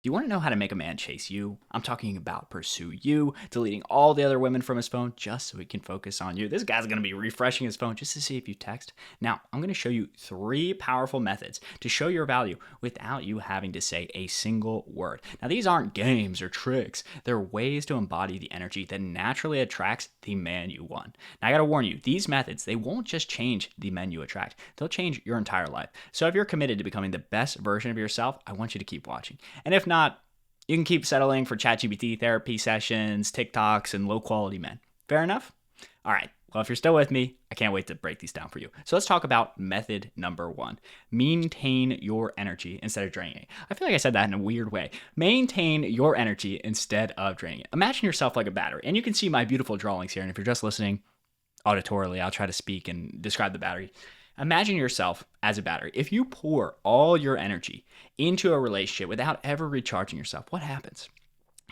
Do you want to know how to make a man chase you? I'm talking about pursue you, deleting all the other women from his phone just so he can focus on you. This guy's going to be refreshing his phone just to see if you text. Now, I'm going to show you 3 powerful methods to show your value without you having to say a single word. Now, these aren't games or tricks. They're ways to embody the energy that naturally attracts the man you want. Now, I got to warn you, these methods, they won't just change the men you attract. They'll change your entire life. So if you're committed to becoming the best version of yourself, I want you to keep watching. And if not, you can keep settling for ChatGPT therapy sessions, TikToks, and low quality men. Fair enough? All right. Well, if you're still with me, I can't wait to break these down for you. So let's talk about method number 1. Maintain your energy instead of draining it. I feel like I said that in a weird way. Maintain your energy instead of draining it. Imagine yourself like a battery. And you can see my beautiful drawings here. And if you're just listening auditorily, I'll try to speak and describe the battery. Imagine yourself as a battery. If you pour all your energy into a relationship without ever recharging yourself, what happens?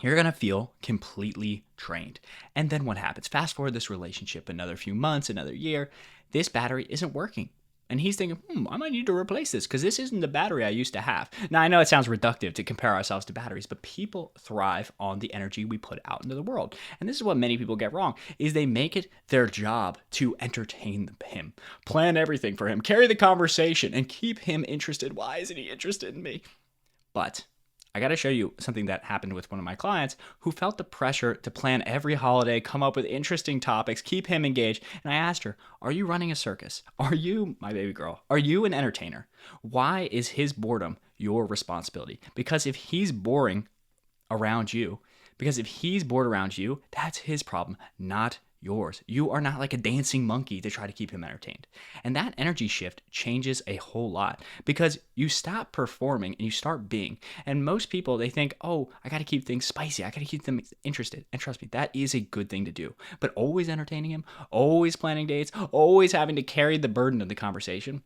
You're going to feel completely drained. And then what happens? Fast forward this relationship another few months, another year, this battery isn't working. And he's thinking, I might need to replace this because this isn't the battery I used to have. Now, I know it sounds reductive to compare ourselves to batteries, but people thrive on the energy we put out into the world. And this is what many people get wrong, is they make it their job to entertain him, plan everything for him, carry the conversation, and keep him interested. Why isn't he interested in me? But I got to show you something that happened with one of my clients who felt the pressure to plan every holiday, come up with interesting topics, keep him engaged. And I asked her, are you running a circus? Are you, my baby girl, are you an entertainer? Why is his boredom your responsibility? Because if he's boring around you, that's his problem, not yours. You are not like a dancing monkey to try to keep him entertained. And that energy shift changes a whole lot because you stop performing and you start being. And most people, they think, I got to keep things spicy. I got to keep them interested. And trust me, that is a good thing to do. But always entertaining him, always planning dates, always having to carry the burden of the conversation,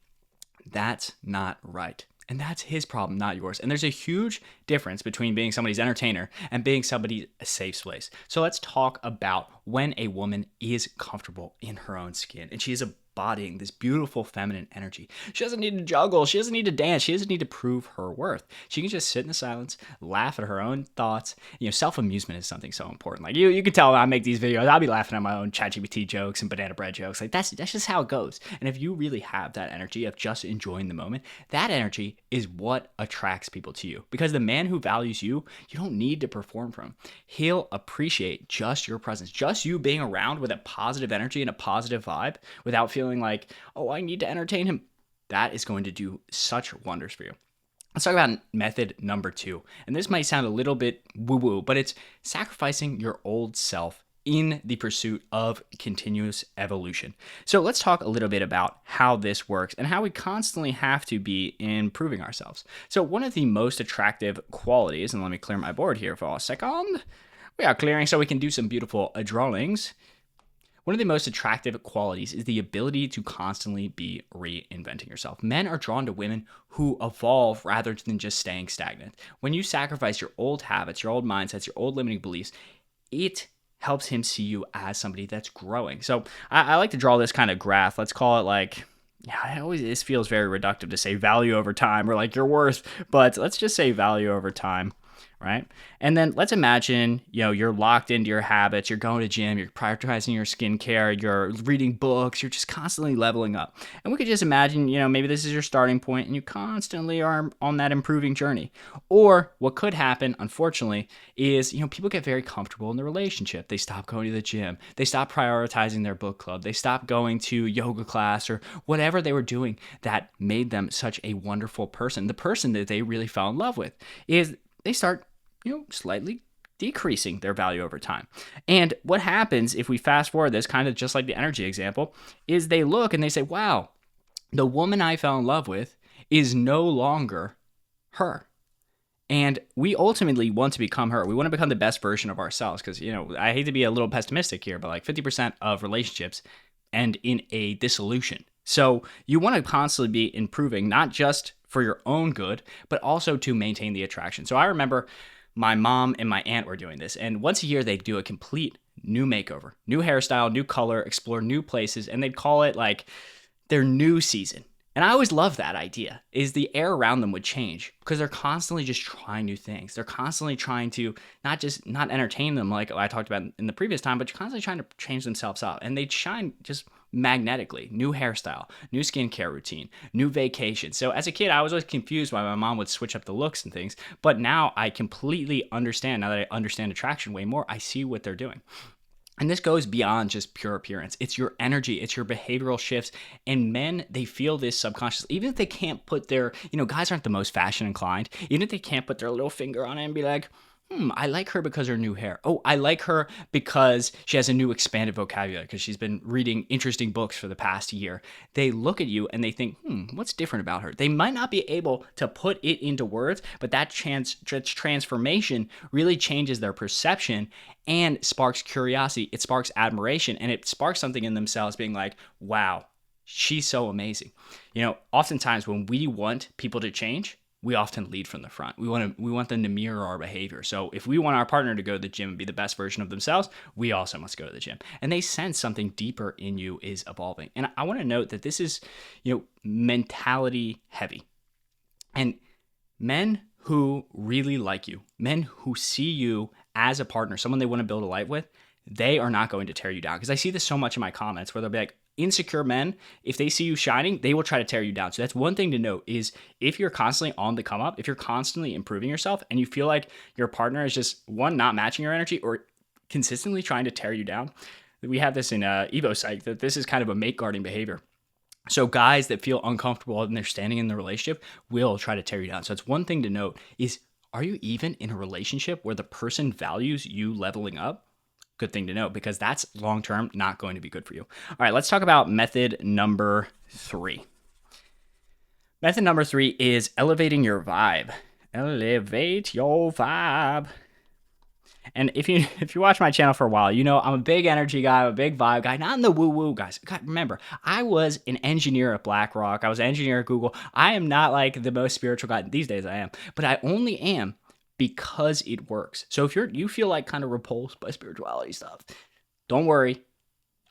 that's not right. And that's his problem, not yours. And there's a huge difference between being somebody's entertainer and being somebody's safe space. So let's talk about when a woman is comfortable in her own skin and she is embodying this beautiful feminine energy. She doesn't need to juggle. She doesn't need to dance. She doesn't need to prove her worth. She can just sit in the silence, laugh at her own thoughts. Self-amusement is something so important. Like you can tell when I make these videos, I'll be laughing at my own ChatGPT jokes and banana bread jokes. Like that's just how it goes. And if you really have that energy of just enjoying the moment, that energy is what attracts people to you. Because the man who values you, you don't need to perform from. He'll appreciate just your presence, just you being around with a positive energy and a positive vibe without feeling like, I need to entertain him. That is going to do such wonders for you. Let's talk about method number 2. And this might sound a little bit woo-woo, but it's sacrificing your old self in the pursuit of continuous evolution. So let's talk a little bit about how this works and how we constantly have to be improving ourselves. So one of the most attractive qualities, and let me clear my board here for a second. We are clearing so we can do some beautiful drawings. One of the most attractive qualities is the ability to constantly be reinventing yourself. Men are drawn to women who evolve rather than just staying stagnant. When you sacrifice your old habits, your old mindsets, your old limiting beliefs, it helps him see you as somebody that's growing. So I like to draw this kind of graph. Let's call it like, this feels very reductive to say value over time or like your worth, but let's just say value over time. Right? And then let's imagine, you're locked into your habits, you're going to gym, you're prioritizing your skincare, you're reading books, you're just constantly leveling up. And we could just imagine, maybe this is your starting point and you constantly are on that improving journey. Or what could happen, unfortunately, is, people get very comfortable in the relationship. They stop going to the gym. They stop prioritizing their book club. They stop going to yoga class or whatever they were doing that made them such a wonderful person. The person that they really fell in love with is they start slightly decreasing their value over time. And what happens if we fast forward this, kind of just like the energy example, is they look and they say, wow, the woman I fell in love with is no longer her. And we ultimately want to become her. We want to become the best version of ourselves because, I hate to be a little pessimistic here, but like 50% of relationships end in a dissolution. So you want to constantly be improving, not just for your own good, but also to maintain the attraction. So I remember my mom and my aunt were doing this. And once a year, they'd do a complete new makeover, new hairstyle, new color, explore new places. And they'd call it like their new season. And I always love that idea is the air around them would change because they're constantly just trying new things. They're constantly trying to not entertain them like I talked about in the previous time, but constantly trying to change themselves up. And they shine just magnetically. New hairstyle, new skincare routine, new vacation. So as a kid, I was always confused why my mom would switch up the looks and things. But now I completely understand. Now that I understand attraction way more, I see what they're doing. And this goes beyond just pure appearance. It's your energy, it's your behavioral shifts. And men, they feel this subconsciously. Even if they can't put their, guys aren't the most fashion inclined. Even if they can't put their little finger on it and be like, I like her because of her new hair. Oh, I like her because she has a new expanded vocabulary because she's been reading interesting books for the past year. They look at you and they think, what's different about her? They might not be able to put it into words, but that transformation really changes their perception and sparks curiosity. It sparks admiration and it sparks something in themselves being like, wow, she's so amazing. Oftentimes when we want people to change, we often lead from the front. We want them to mirror our behavior. So if we want our partner to go to the gym and be the best version of themselves, we also must go to the gym. And they sense something deeper in you is evolving. And I want to note that this is, mentality heavy. And men who really like you, men who see you as a partner, someone they want to build a life with, they are not going to tear you down. Because I see this so much in my comments where they'll be like, insecure men, if they see you shining, they will try to tear you down. So that's one thing to note is if you're constantly on the come up, if you're constantly improving yourself and you feel like your partner is just one, not matching your energy or consistently trying to tear you down. We have this in Evo Psych that this is kind of a mate guarding behavior. So guys that feel uncomfortable and they're standing in the relationship will try to tear you down. So it's one thing to note is, are you even in a relationship where the person values you leveling up? Good thing to know because that's long-term not going to be good for you. All right, let's talk about method number 3. Method number 3 is elevating your vibe. Elevate your vibe. And if you watch my channel for a while, I'm a big energy guy, I'm a big vibe guy, not in the woo-woo guys. God, remember, I was an engineer at BlackRock. I was an engineer at Google. I am not like the most spiritual guy. These days I am. But I only am because it works. So if you feel like kind of repulsed by spirituality stuff, don't worry.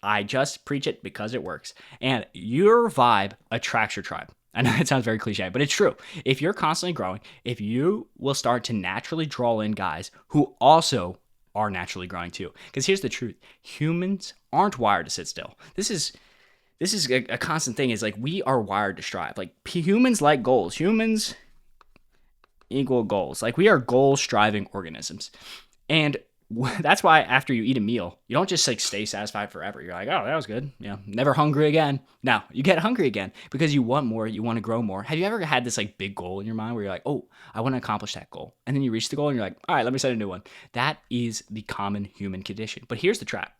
I just preach it because it works. And your vibe attracts your tribe. I know it sounds very cliche, but it's true. If you're constantly growing, if you will start to naturally draw in guys who also are naturally growing too. Because here's the truth. Humans aren't wired to sit still. This is a constant thing is like we are wired to strive. Like humans like goals. Humans equal goals. Like we are goal-striving organisms. And that's why after you eat a meal, you don't just like stay satisfied forever. You're like, oh, that was good. Never hungry again. No, you get hungry again because you want more. You want to grow more. Have you ever had this like big goal in your mind where you're like, oh, I want to accomplish that goal. And then you reach the goal and you're like, all right, let me set a new one. That is the common human condition. But here's the trap.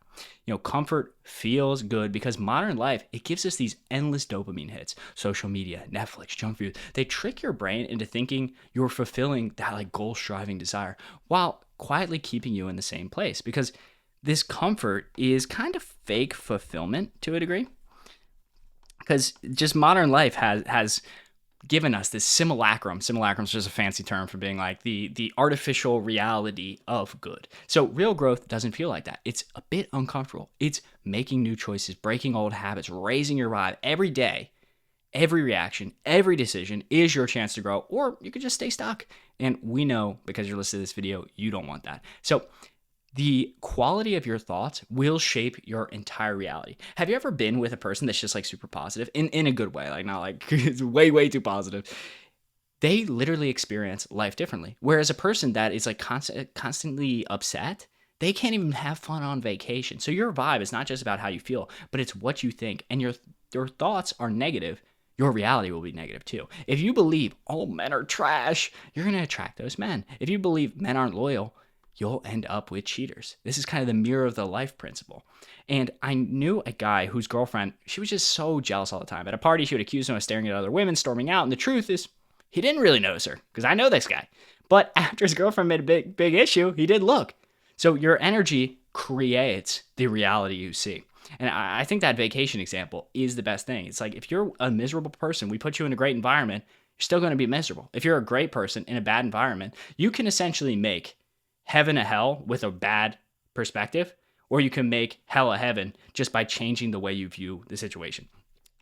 Comfort feels good because modern life, it gives us these endless dopamine hits. Social media, Netflix, junk food. They trick your brain into thinking you're fulfilling that like goal-striving desire while quietly keeping you in the same place because this comfort is kind of fake fulfillment to a degree because just modern life has given us this simulacrum. Simulacrum is just a fancy term for being like the artificial reality of good. So real growth doesn't feel like that. It's a bit uncomfortable. It's making new choices, breaking old habits, raising your vibe every day. Every reaction, every decision is your chance to grow, or you could just stay stuck. And we know because you're listening to this video, you don't want that. So the quality of your thoughts will shape your entire reality. Have you ever been with a person that's just like super positive in a good way? Like not like it's way, way too positive. They literally experience life differently. Whereas a person that is like constantly upset, they can't even have fun on vacation. So your vibe is not just about how you feel, but it's what you think. And your thoughts are negative. Your reality will be negative too. If you believe all men are trash, you're going to attract those men. If you believe men aren't loyal, you'll end up with cheaters. This is kind of the mirror of the life principle. And I knew a guy whose girlfriend, she was just so jealous all the time. At a party, she would accuse him of staring at other women, storming out. And the truth is, he didn't really notice her because I know this guy. But after his girlfriend made a big issue, he did look. So your energy creates the reality you see. And I think that vacation example is the best thing. It's like if you're a miserable person, we put you in a great environment, you're still going to be miserable. If you're a great person in a bad environment, you can essentially make heaven a hell with a bad perspective, or you can make hell a heaven just by changing the way you view the situation.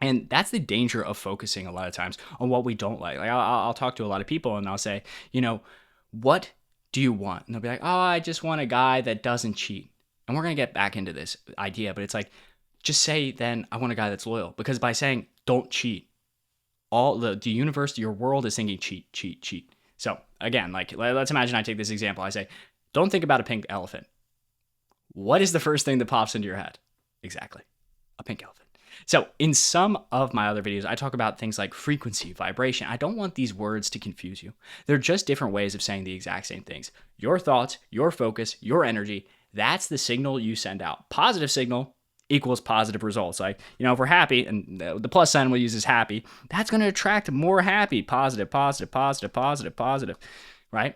And that's the danger of focusing a lot of times on what we don't like. Like I'll talk to a lot of people and I'll say, what do you want? And they'll be like, oh, I just want a guy that doesn't cheat. And we're going to get back into this idea, but it's like, just say then I want a guy that's loyal, because by saying don't cheat, all the universe, your world is thinking cheat, cheat, cheat. So again, like let's imagine I take this example. I say, don't think about a pink elephant. What is the first thing that pops into your head? Exactly, a pink elephant. So in some of my other videos, I talk about things like frequency, vibration. I don't want these words to confuse you. They're just different ways of saying the exact same things. Your thoughts, your focus, your energy, that's the signal you send out. Positive signal equals positive results. Like, if we're happy, and the plus sign we'll use is happy, that's going to attract more happy, positive, positive, positive, positive, positive, right?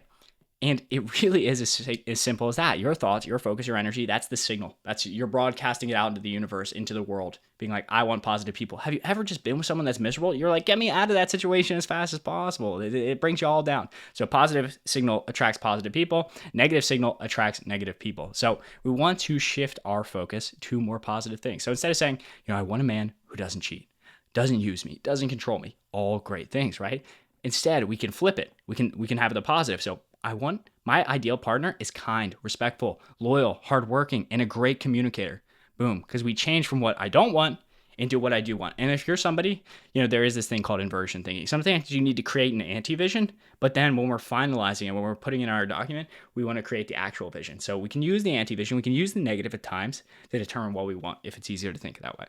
And it really is as simple as that. Your thoughts, your focus, your energy, that's the signal. You're broadcasting it out into the universe, into the world, being like, I want positive people. Have you ever just been with someone that's miserable? You're like, get me out of that situation as fast as possible. It brings you all down. So positive signal attracts positive people. Negative signal attracts negative people. So we want to shift our focus to more positive things. So instead of saying, I want a man who doesn't cheat, doesn't use me, doesn't control me, all great things, right? Instead, we can flip it. We can have the positive. So I want my ideal partner is kind, respectful, loyal, hardworking, and a great communicator. Boom. Because we change from what I don't want into what I do want. And if you're somebody, there is this thing called inversion thinking. Sometimes you need to create an anti-vision, but then when we're finalizing it, when we're putting in our document, we want to create the actual vision. So we can use the anti-vision, we can use the negative at times to determine what we want, if it's easier to think that way.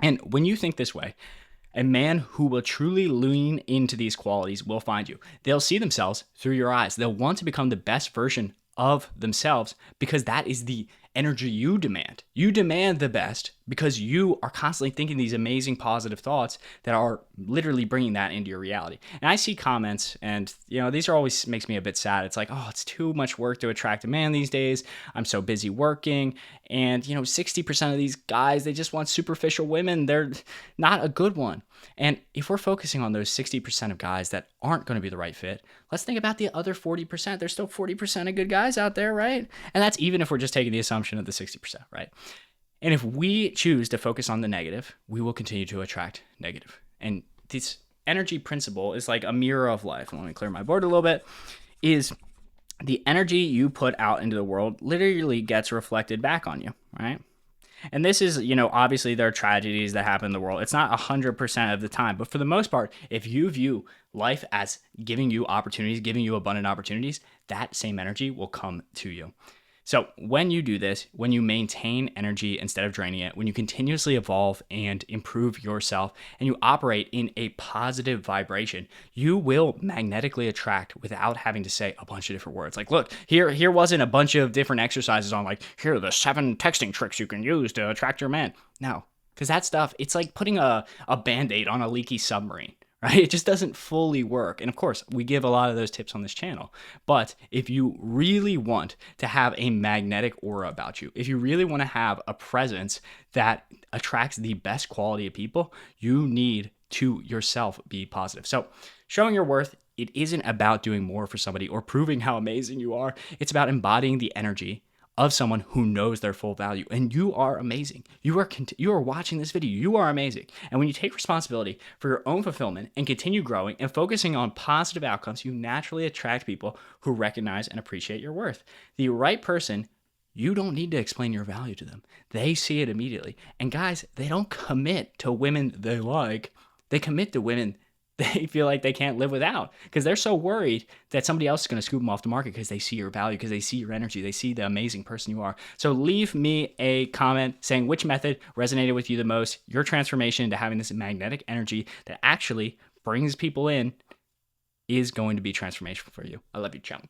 And when you think this way, a man who will truly lean into these qualities will find you. They'll see themselves through your eyes. They'll want to become the best version of themselves, because that is the energy you demand. You demand the best because you are constantly thinking these amazing positive thoughts that are literally bringing that into your reality. And I see comments, and these are always makes me a bit sad. It's like, oh, it's too much work to attract a man these days. I'm so busy working. And 60% of these guys, they just want superficial women. They're not a good one. And if we're focusing on those 60% of guys that aren't going to be the right fit, let's think about the other 40%. There's still 40% of good guys out there, right? And that's even if we're just taking the assumption of the 60%, right? And if we choose to focus on the negative, we will continue to attract negative. And this energy principle is like a mirror of life. Let me clear my board a little bit. Is the energy you put out into the world literally gets reflected back on you, right? And this is, obviously there are tragedies that happen in the world. It's not 100% of the time, but for the most part, if you view life as giving you opportunities, giving you abundant opportunities, that same energy will come to you. So when you do this, when you maintain energy instead of draining it, when you continuously evolve and improve yourself, and you operate in a positive vibration, you will magnetically attract without having to say a bunch of different words. Like, look, here wasn't a bunch of different exercises on like, here are the 7 texting tricks you can use to attract your man. No, because that stuff, it's like putting a Band-Aid on a leaky submarine. Right? It just doesn't fully work. And of course, we give a lot of those tips on this channel. But if you really want to have a magnetic aura about you, if you really want to have a presence that attracts the best quality of people, you need to yourself be positive. So showing your worth, it isn't about doing more for somebody or proving how amazing you are. It's about embodying the energy of someone who knows their full value. And you are amazing. You are watching this video. You are amazing. And when you take responsibility for your own fulfillment and continue growing and focusing on positive outcomes, you naturally attract people who recognize and appreciate your worth. The right person, you don't need to explain your value to them. They see it immediately. And guys, they don't commit to women they like. They commit to women they feel like they can't live without, because they're so worried that somebody else is going to scoop them off the market because they see your value, because they see your energy, they see the amazing person you are. So leave me a comment saying which method resonated with you the most. Your transformation into having this magnetic energy that actually brings people in is going to be transformational for you. I love you, chum.